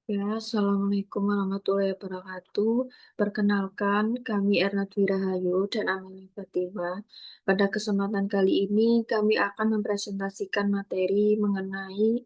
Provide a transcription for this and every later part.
Ya, Assalamualaikum warahmatullahi wabarakatuh. Perkenalkan, kami Erna Dwi Rahayu dan Amelia Fatima. Pada kesempatan kali ini, kami akan mempresentasikan materi mengenai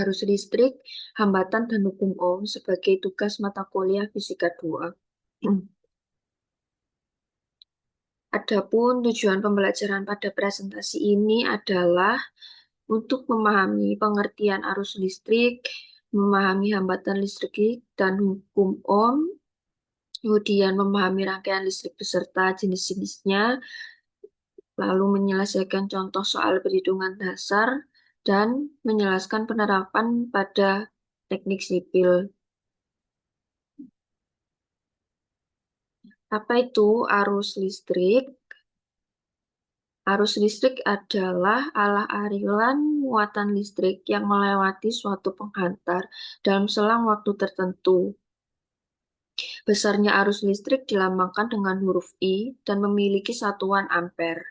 arus listrik, hambatan dan hukum Ohm sebagai tugas mata kuliah Fisika 2. Adapun tujuan pembelajaran pada presentasi ini adalah untuk memahami pengertian arus listrik, memahami hambatan listrik dan hukum Ohm, kemudian memahami rangkaian listrik beserta jenis-jenisnya, lalu menyelesaikan contoh soal perhitungan dasar, dan menjelaskan penerapan pada teknik sipil. Apa itu arus listrik? Arus listrik adalah aliran muatan listrik yang melewati suatu penghantar dalam selang waktu tertentu. Besarnya arus listrik dilambangkan dengan huruf I dan memiliki satuan ampere.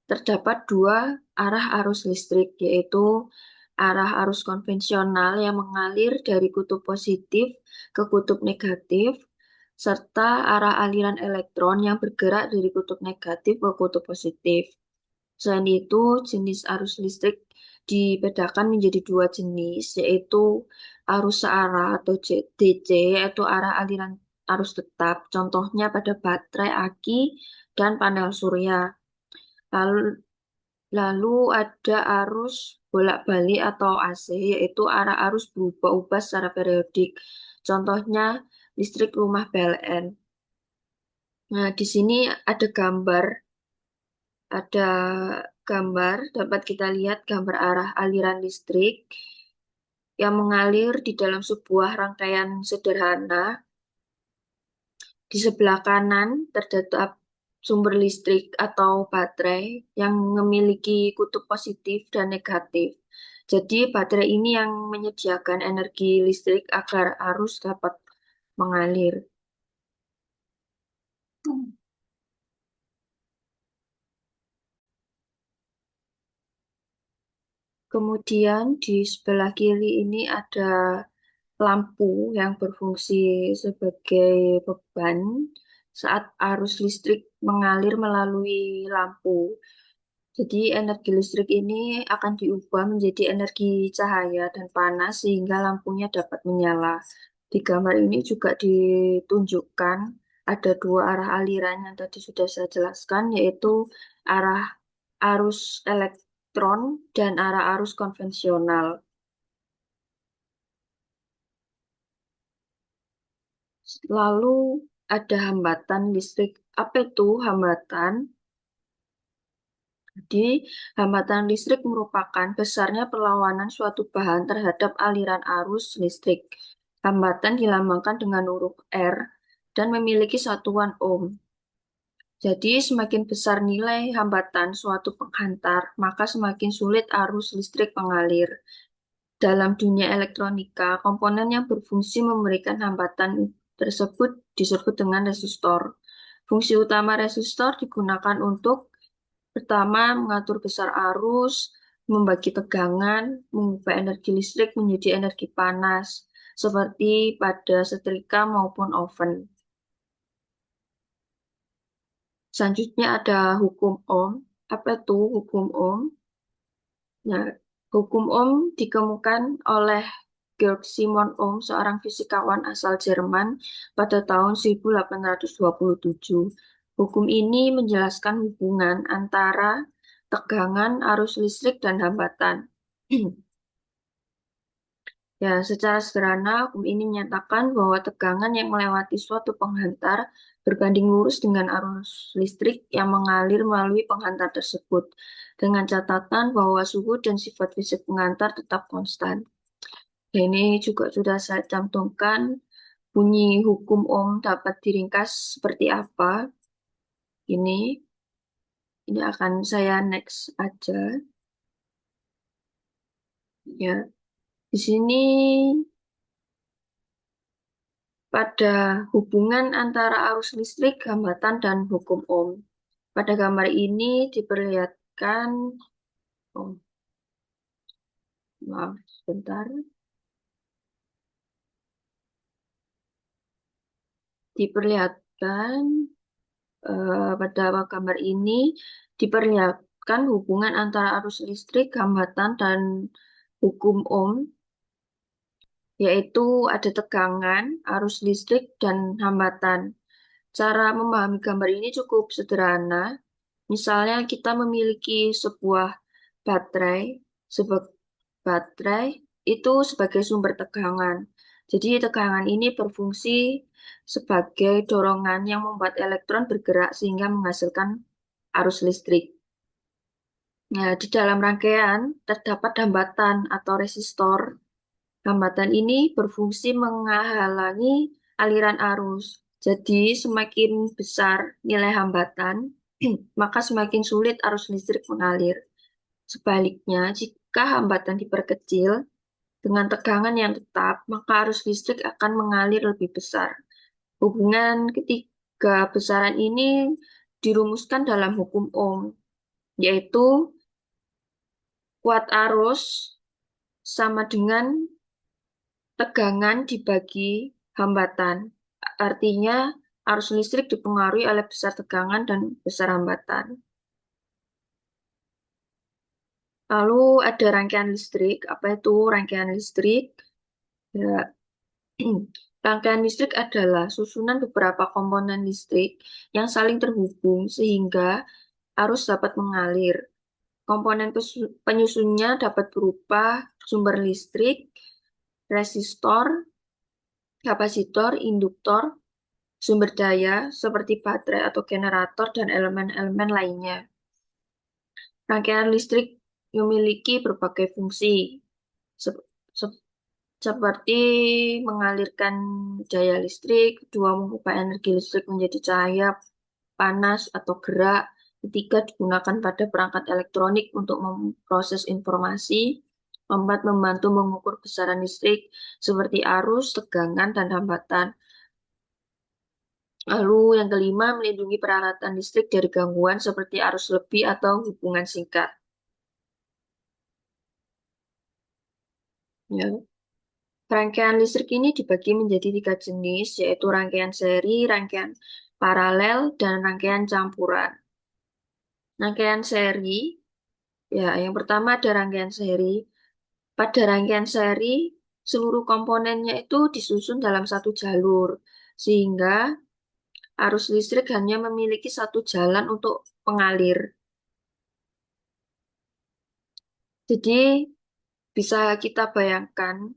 Terdapat dua arah arus listrik, yaitu arah arus konvensional yang mengalir dari kutub positif ke kutub negatif, serta arah aliran elektron yang bergerak dari kutub negatif ke kutub positif. Selain itu, jenis arus listrik dibedakan menjadi dua jenis, yaitu arus searah atau DC, yaitu arah aliran arus tetap, contohnya pada baterai aki dan panel surya. Lalu, lalu ada arus bolak-balik atau AC, yaitu arah arus berubah-ubah secara periodik. Contohnya listrik rumah PLN. Nah, di sini ada gambar, dapat kita lihat gambar arah aliran listrik yang mengalir di dalam sebuah rangkaian sederhana. Di sebelah kanan terdapat sumber listrik atau baterai yang memiliki kutub positif dan negatif. Jadi baterai ini yang menyediakan energi listrik agar arus dapat mengalir. Kemudian di sebelah kiri ini ada lampu yang berfungsi sebagai beban saat arus listrik mengalir melalui lampu. Jadi energi listrik ini akan diubah menjadi energi cahaya dan panas sehingga lampunya dapat menyala. Di gambar ini juga ditunjukkan ada dua arah aliran yang tadi sudah saya jelaskan, yaitu arah arus elektron dan arah arus konvensional. Lalu ada hambatan listrik. Apa itu hambatan? Jadi, hambatan listrik merupakan besarnya perlawanan suatu bahan terhadap aliran arus listrik. Hambatan dilambangkan dengan huruf R dan memiliki satuan ohm. Jadi, semakin besar nilai hambatan suatu penghantar, maka semakin sulit arus listrik mengalir. Dalam dunia elektronika, komponen yang berfungsi memberikan hambatan tersebut disebut dengan resistor. Fungsi utama resistor digunakan untuk pertama, mengatur besar arus, membagi tegangan, mengubah energi listrik menjadi energi panas, seperti pada setrika maupun oven. Selanjutnya ada hukum Ohm. Apa itu hukum Ohm? Nah, hukum Ohm dikemukakan oleh Georg Simon Ohm, seorang fisikawan asal Jerman pada tahun 1827. Hukum ini menjelaskan hubungan antara tegangan, arus listrik, dan hambatan. Ya, secara sederhana, hukum ini menyatakan bahwa tegangan yang melewati suatu penghantar berbanding lurus dengan arus listrik yang mengalir melalui penghantar tersebut, dengan catatan bahwa suhu dan sifat fisik penghantar tetap konstan. Ini juga sudah saya cantumkan. Bunyi hukum Ohm dapat diringkas seperti apa? Ini, ini akan saya next aja. Ya, di sini pada hubungan antara arus listrik, hambatan, dan hukum Ohm. Pada gambar ini diperlihatkan, oh, maaf, sebentar. Diperlihatkan pada gambar ini diperlihatkan hubungan antara arus listrik, hambatan, dan hukum Ohm, yaitu ada tegangan, arus listrik, dan hambatan. Cara memahami gambar ini cukup sederhana. Misalnya kita memiliki sebuah baterai, sebagai baterai itu sebagai sumber tegangan. Jadi tegangan ini berfungsi sebagai dorongan yang membuat elektron bergerak sehingga menghasilkan arus listrik. Nah, di dalam rangkaian terdapat hambatan atau resistor. Hambatan ini berfungsi menghalangi aliran arus. Jadi, semakin besar nilai hambatan, maka semakin sulit arus listrik mengalir. Sebaliknya, jika hambatan diperkecil dengan tegangan yang tetap, maka arus listrik akan mengalir lebih besar. Hubungan ketiga besaran ini dirumuskan dalam hukum Ohm, yaitu kuat arus sama dengan tegangan dibagi hambatan. Artinya, arus listrik dipengaruhi oleh besar tegangan dan besar hambatan. Lalu ada rangkaian listrik. Apa itu rangkaian listrik? Ya, rangkaian listrik adalah susunan beberapa komponen listrik yang saling terhubung sehingga arus dapat mengalir. Komponen penyusunnya dapat berupa sumber listrik, resistor, kapasitor, induktor, sumber daya seperti baterai atau generator, dan elemen-elemen lainnya. Rangkaian listrik memiliki berbagai fungsi, se- se- seperti mengalirkan daya listrik, kedua mengubah energi listrik menjadi cahaya, panas, atau gerak, ketiga digunakan pada perangkat elektronik untuk memproses informasi, keempat membantu mengukur besaran listrik seperti arus, tegangan, dan hambatan. Lalu yang kelima, melindungi peralatan listrik dari gangguan seperti arus lebih atau hubungan singkat. Ya. Rangkaian listrik ini dibagi menjadi tiga jenis, yaitu rangkaian seri, rangkaian paralel, dan rangkaian campuran. Rangkaian seri, ya yang pertama ada rangkaian seri. Pada rangkaian seri, seluruh komponennya itu disusun dalam satu jalur, sehingga arus listrik hanya memiliki satu jalan untuk mengalir. Jadi bisa kita bayangkan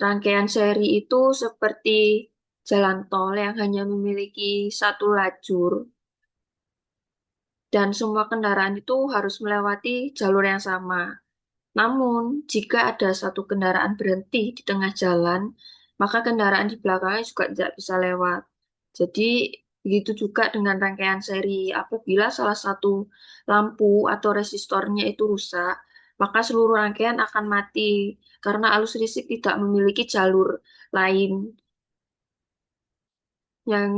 rangkaian seri itu seperti jalan tol yang hanya memiliki satu lajur dan semua kendaraan itu harus melewati jalur yang sama. Namun, jika ada satu kendaraan berhenti di tengah jalan, maka kendaraan di belakangnya juga tidak bisa lewat. Jadi, begitu juga dengan rangkaian seri. Apabila salah satu lampu atau resistornya itu rusak, maka seluruh rangkaian akan mati karena arus listrik tidak memiliki jalur lain. Yang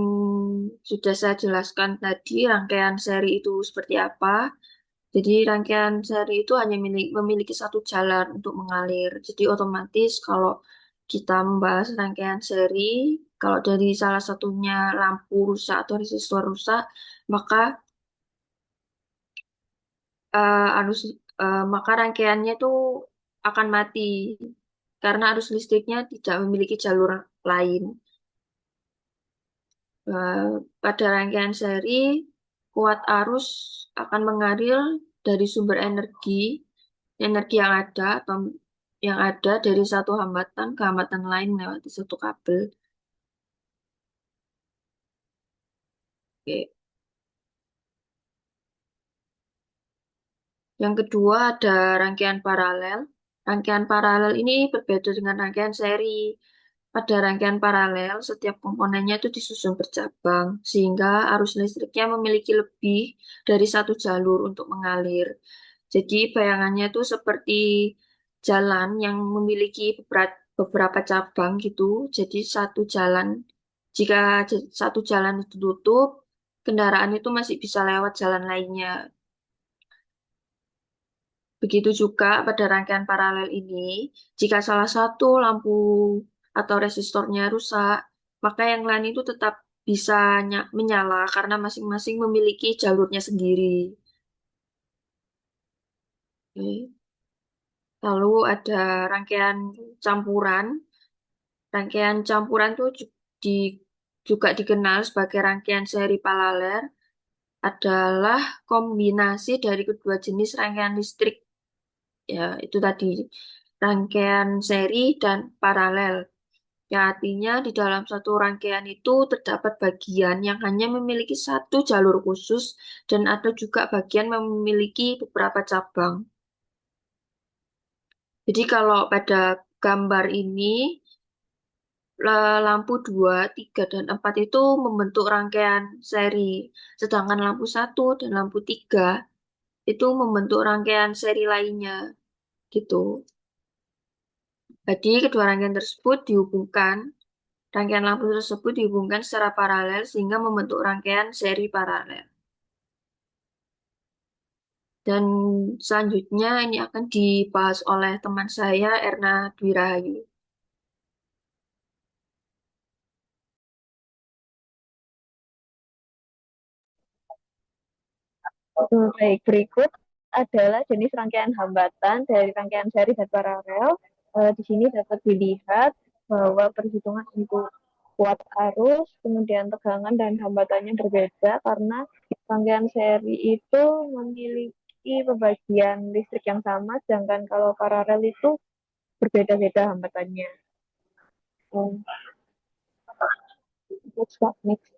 sudah saya jelaskan tadi, rangkaian seri itu seperti apa. Jadi rangkaian seri itu hanya memiliki satu jalan untuk mengalir. Jadi otomatis kalau kita membahas rangkaian seri, kalau dari salah satunya lampu rusak atau resistor rusak, maka arus maka rangkaiannya itu akan mati karena arus listriknya tidak memiliki jalur lain. Eh, Pada rangkaian seri, kuat arus akan mengalir dari sumber energi yang ada dari satu hambatan ke hambatan lain melewati satu kabel. Oke. Yang kedua ada rangkaian paralel. Rangkaian paralel ini berbeda dengan rangkaian seri. Pada rangkaian paralel, setiap komponennya itu disusun bercabang, sehingga arus listriknya memiliki lebih dari satu jalur untuk mengalir. Jadi bayangannya itu seperti jalan yang memiliki beberapa cabang gitu. Jadi jika satu jalan itu tutup, kendaraan itu masih bisa lewat jalan lainnya. Begitu juga pada rangkaian paralel ini, jika salah satu lampu atau resistornya rusak, maka yang lain itu tetap bisa menyala karena masing-masing memiliki jalurnya sendiri. Oke. Lalu ada rangkaian campuran. Rangkaian campuran itu juga dikenal sebagai rangkaian seri paralel, adalah kombinasi dari kedua jenis rangkaian listrik. Ya, itu tadi rangkaian seri dan paralel. Ya, artinya di dalam satu rangkaian itu terdapat bagian yang hanya memiliki satu jalur khusus dan ada juga bagian yang memiliki beberapa cabang. Jadi kalau pada gambar ini lampu 2, 3, dan 4 itu membentuk rangkaian seri. Sedangkan lampu 1 dan lampu 3 itu membentuk rangkaian seri lainnya. Gitu. Jadi kedua rangkaian tersebut dihubungkan, rangkaian lampu tersebut dihubungkan secara paralel sehingga membentuk rangkaian seri paralel. Dan selanjutnya ini akan dibahas oleh teman saya Erna Dwi Rahayu. Baik, berikut adalah jenis rangkaian hambatan dari rangkaian seri dan paralel. Di sini dapat dilihat bahwa perhitungan untuk kuat arus, kemudian tegangan dan hambatannya berbeda karena rangkaian seri itu memiliki pembagian listrik yang sama, sedangkan kalau paralel itu berbeda-beda hambatannya. Um, next.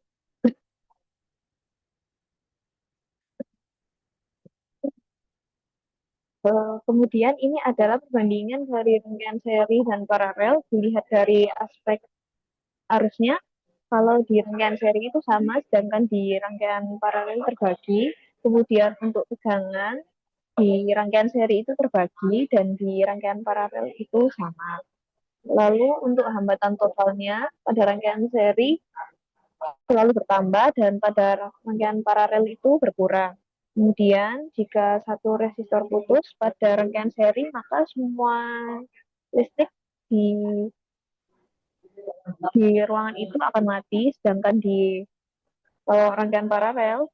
Kemudian ini adalah perbandingan dari rangkaian seri dan paralel dilihat dari aspek arusnya. Kalau di rangkaian seri itu sama, sedangkan di rangkaian paralel terbagi. Kemudian untuk tegangan di rangkaian seri itu terbagi dan di rangkaian paralel itu sama. Lalu untuk hambatan totalnya pada rangkaian seri selalu bertambah dan pada rangkaian paralel itu berkurang. Kemudian jika satu resistor putus pada rangkaian seri, maka semua listrik di ruangan itu akan mati, sedangkan di kalau rangkaian paralel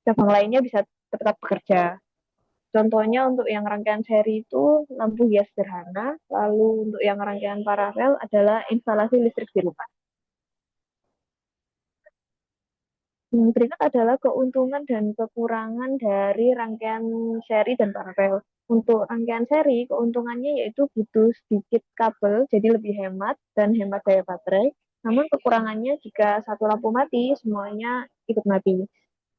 cabang lainnya bisa tetap bekerja. Contohnya untuk yang rangkaian seri itu lampu hias sederhana, lalu untuk yang rangkaian paralel adalah instalasi listrik di rumah. Yang berikut adalah keuntungan dan kekurangan dari rangkaian seri dan paralel. Untuk rangkaian seri, keuntungannya yaitu butuh sedikit kabel, jadi lebih hemat dan hemat daya baterai. Namun kekurangannya jika satu lampu mati, semuanya ikut mati.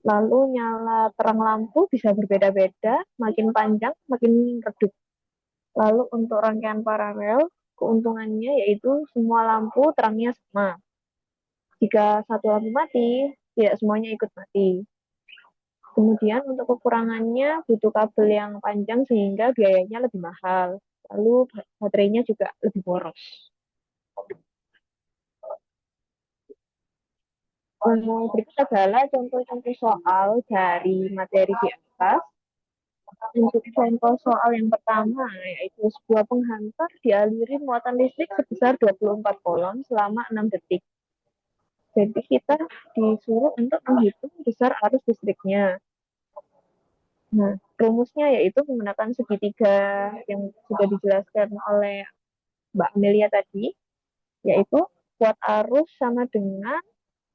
Lalu nyala terang lampu bisa berbeda-beda, makin panjang, makin redup. Lalu untuk rangkaian paralel, keuntungannya yaitu semua lampu terangnya sama. Jika satu lampu mati, tidak semuanya ikut mati. Kemudian untuk kekurangannya butuh kabel yang panjang sehingga biayanya lebih mahal. Lalu baterainya juga lebih boros. Berikut adalah contoh-contoh soal dari materi di atas. Untuk contoh soal yang pertama, yaitu sebuah penghantar dialiri muatan listrik sebesar 24 kolom selama 6 detik. Jadi kita disuruh untuk menghitung besar arus listriknya. Nah, rumusnya yaitu menggunakan segitiga yang sudah dijelaskan oleh Mbak Amelia tadi, yaitu kuat arus sama dengan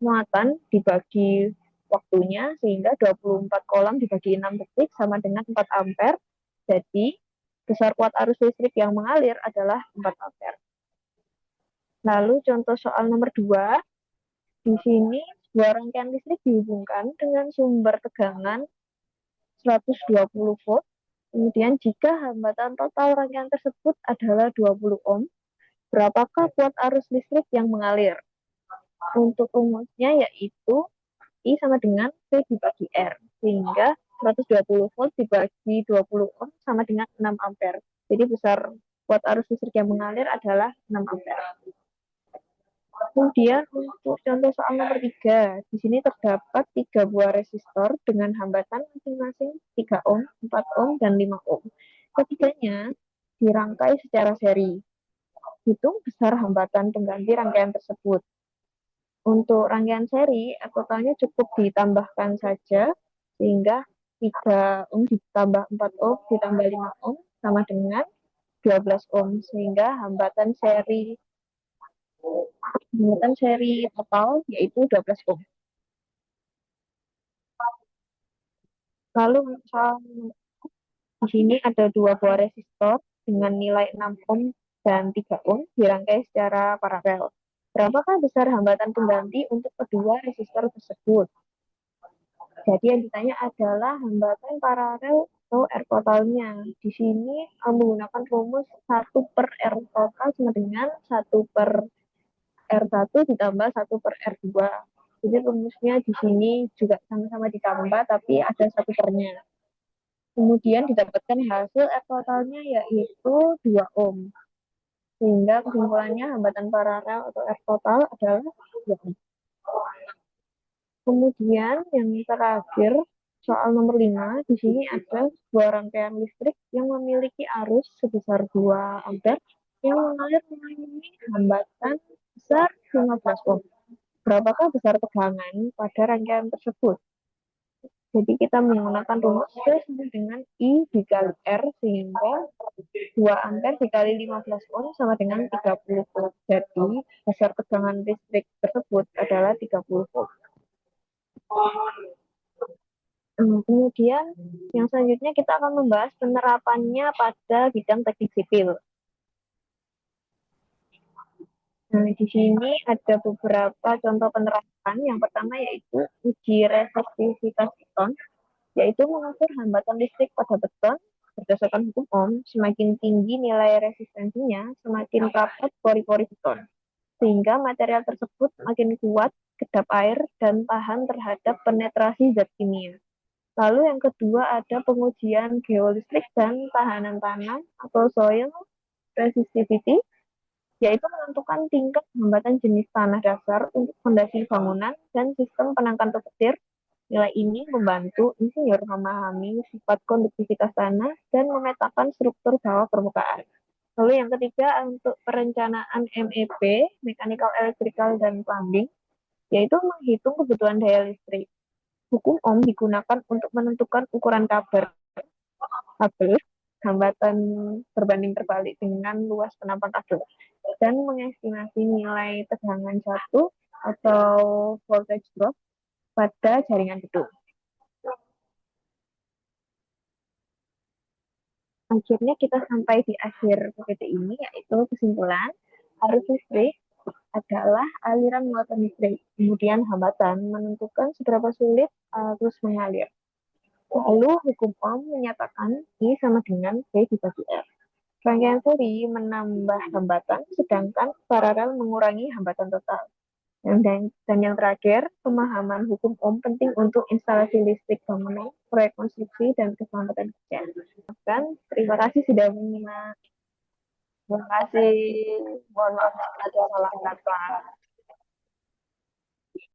muatan dibagi waktunya, sehingga 24 kolam dibagi 6 detik sama dengan 4 ampere. Jadi, besar kuat arus listrik yang mengalir adalah 4 ampere. Lalu contoh soal nomor 2, di sini sebuah rangkaian listrik dihubungkan dengan sumber tegangan 120 volt. Kemudian jika hambatan total rangkaian tersebut adalah 20 ohm, berapakah kuat arus listrik yang mengalir? Untuk rumusnya yaitu I sama dengan V dibagi R, sehingga 120 volt dibagi 20 ohm sama dengan 6 ampere. Jadi besar kuat arus listrik yang mengalir adalah 6 ampere. Kemudian untuk contoh soal nomor 3, di sini terdapat 3 buah resistor dengan hambatan masing-masing 3 ohm, 4 ohm, dan 5 ohm. Ketiganya dirangkai secara seri. Hitung besar hambatan pengganti rangkaian tersebut. Untuk rangkaian seri, totalnya cukup ditambahkan saja, sehingga 3 ohm ditambah 4 ohm ditambah 5 ohm sama dengan 12 ohm, sehingga hambatan seri total yaitu 12 ohm. Lalu misal di sini ada dua buah resistor dengan nilai 6 ohm dan 3 ohm dirangkai secara paralel. Berapakah besar hambatan pengganti untuk kedua resistor tersebut? Jadi yang ditanya adalah hambatan paralel atau R totalnya. Di sini menggunakan rumus 1/R total sama dengan 1/R1 ditambah 1/R2. Jadi rumusnya di sini juga sama-sama ditambah tapi ada 1/nya. Kemudian didapatkan hasil R totalnya yaitu 2 ohm. Sehingga kesimpulannya hambatan paralel atau R total adalah 2 ohm. Kemudian yang terakhir, soal nomor 5, di sini ada sebuah rangkaian listrik yang memiliki arus sebesar 2 ampere yang mengalir melalui hambatan besar 15 ohm. Berapakah besar tegangan pada rangkaian tersebut? Jadi kita menggunakan rumus C sama dengan I dikali R, sehingga 2 ampere dikali 15 ohm sama dengan 30 volt. Jadi besar tegangan listrik tersebut adalah 30 volt. Kemudian yang selanjutnya kita akan membahas penerapannya pada bidang teknik sipil. Nah, di sini ada beberapa contoh penerapan. Yang pertama yaitu uji resistivitas beton, yaitu mengukur hambatan listrik pada beton berdasarkan hukum Ohm. Semakin tinggi nilai resistensinya, semakin rapat pori-pori beton, sehingga material tersebut makin kuat, kedap air, dan tahan terhadap penetrasi zat kimia. Lalu yang kedua ada pengujian geolistrik dan tahanan tanah atau soil resistivity, yaitu menentukan tingkat hambatan jenis tanah dasar untuk fondasi bangunan dan sistem penangkan petir. Nilai ini membantu insinyur memahami sifat konduktivitas tanah dan memetakan struktur bawah permukaan. Lalu yang ketiga untuk perencanaan MEP, Mechanical, Electrical, dan Plumbing, yaitu menghitung kebutuhan daya listrik. Hukum Ohm digunakan untuk menentukan ukuran kabel, hambatan berbanding terbalik dengan luas penampang kabel, dan mengestimasi nilai tegangan jatuh atau voltage drop pada jaringan gedung. Akhirnya kita sampai di akhir PPT ini, yaitu kesimpulan arus listrik adalah aliran muatan listrik. Kemudian hambatan menentukan seberapa sulit arus mengalir. Lalu hukum Ohm menyatakan I sama dengan V dibagi R. Rangkaian seri menambah hambatan, sedangkan paralel mengurangi hambatan total. Dan yang terakhir, pemahaman hukum Ohm penting untuk instalasi listrik bangunan, proyek konstruksi, dan keselamatan kerja. Dan terima kasih sudah menyimak. Terima kasih. Mohon maaf jika ada salah kata.